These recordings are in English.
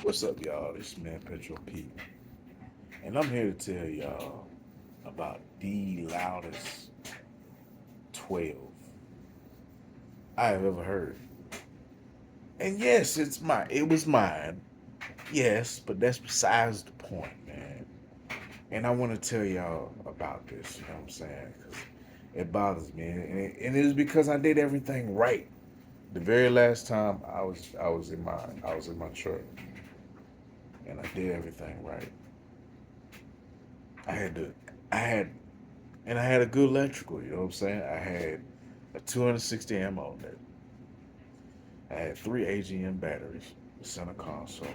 What's up, y'all? This is Man Petro Pete, and I'm here to tell y'all about the loudest 12 I have ever heard. And yes, it was mine. Yes, but that's besides the point, man. And I want to tell y'all about this. You know what I'm saying? 'Cause it bothers me, and it is because I did everything right. The very last time I was in my truck, and I did everything right. I had to, I had And I had a good electrical, you know what I'm saying? I had a 260 ammo on it. I had three AGM batteries, the center console.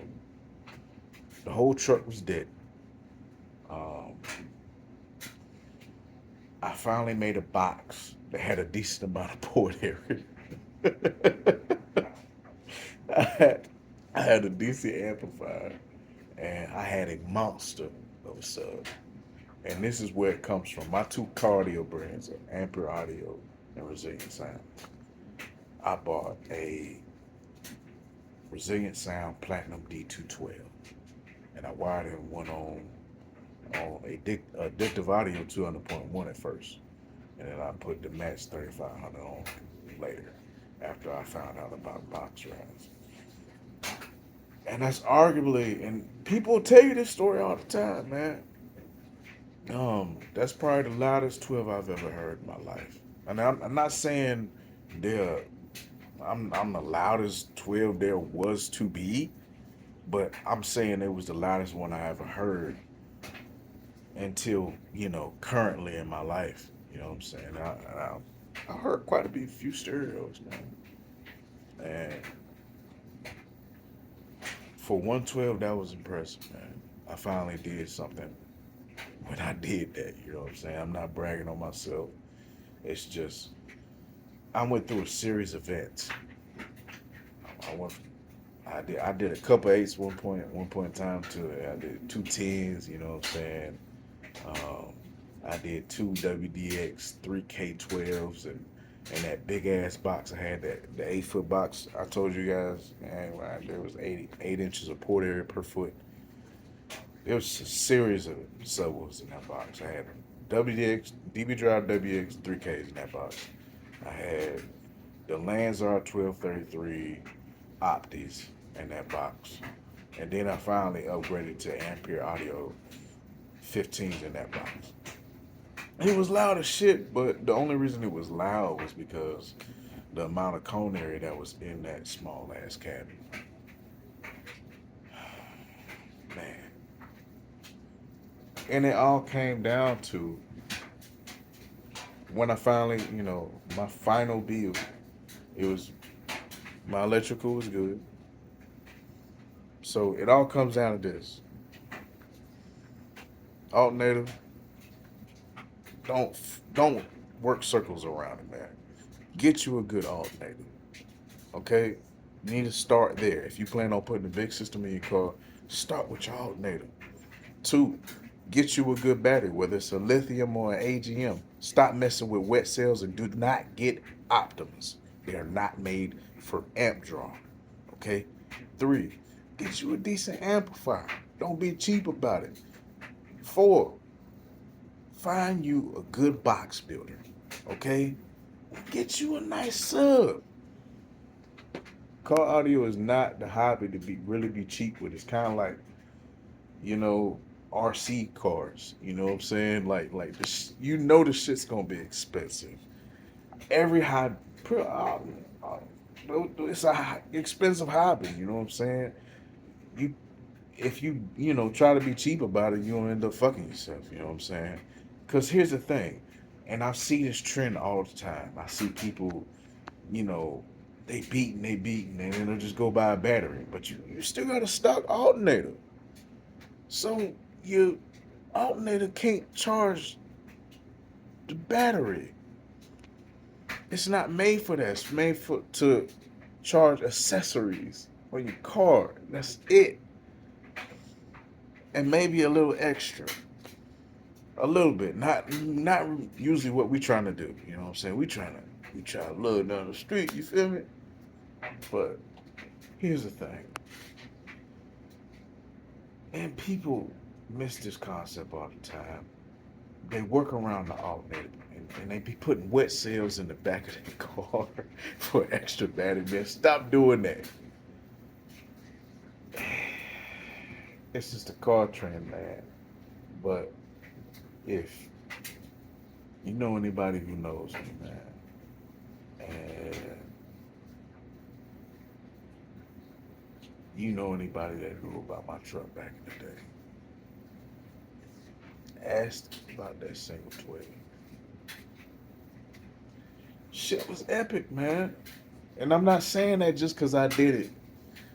The whole truck was dead. Um, I finally made a box that had a decent amount of port area. I had, I had a DC amplifier and I had a monster of a sub. And this is where it comes from. My two cardio brands are Ampere Audio and Resilient Sound. I bought a Resilient Sound Platinum D212, and I wired in one on Addictive Audio 200.1 at first, and then I put the Match 3500 on later after I found out about box rides. And that's arguably, and people tell you this story all the time, man. That's probably the loudest 12 I've ever heard in my life. And I'm not saying they're I'm the loudest 12 there was to be, but I'm saying it was the loudest one I ever heard until, currently in my life. You know what I'm saying? I heard quite a few stereos, man. And for 112, that was impressive, man. I finally did something when I did that. You know what I'm saying? I'm not bragging on myself. It's just, I went through a series of events. I went from, I did a couple eights one point in time to I did two tens, you know what I'm saying? Um, I did two WDX 3K12s and that big ass box. I had the 8 foot box. I told you guys, man, right there was 8 inches of port area per foot. There was a series of subwoofers in that box. I had WDX, DB Drive WX 3Ks in that box. I had the Lanzar 1233 Optis in that box. And then I finally upgraded to Ampere Audio 15s in that box. It was loud as shit, but the only reason it was loud was because the amount of cone area that was in that small ass cabin. Man. And it all came down to when I finally, my final build, it was my electrical was good. So it all comes down to this. Alternator, don't work circles around it, man. Get you a good alternator. Okay? You need to start there. If you plan on putting a big system in your car, start with your alternator. Two, get you a good battery, whether it's a lithium or an AGM. Stop messing with wet cells and do not get Optimus. They are not made for amp draw. Okay? Three, get you a decent amplifier. Don't be cheap about it. Four, find you a good box builder. Okay? Get you a nice sub. Car audio is not the hobby to be cheap with. It's kind of like, you know, RC cars. You know what I'm saying? Like this, the shit's gonna be expensive. Every high, uh, it's a expensive hobby. You know what I'm saying? You if try to be cheap about it, you'll end up fucking yourself. You know what I'm saying? Because here's the thing, and I see this trend all the time. I see people, you know, they beating, and then they'll just go buy a battery. But you still got a stock alternator. So your alternator can't charge the battery. It's not made for that. It's made for to charge accessories on your car. That's it. And maybe a little extra. A little bit. Not usually what we trying to do. You know what I'm saying? We try to look down the street, you feel me? But here's the thing. And people miss this concept all the time. They work around the alternator and they be putting wet cells in the back of their car for extra battery. Man, stop doing that. It's just a car trend, man. But if you know anybody who knows me, man, and you know anybody that knew about my truck back in the day, ask about that single 12. Shit was epic, man. And I'm not saying that just because I did it.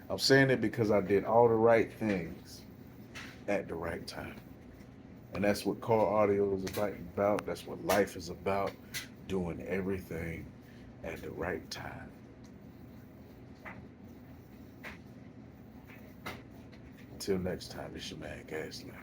I'm saying it because I did all the right things at the right time. And that's what car audio is about. That's what life is about. Doing everything at the right time. Until next time, it's your man Gaslight.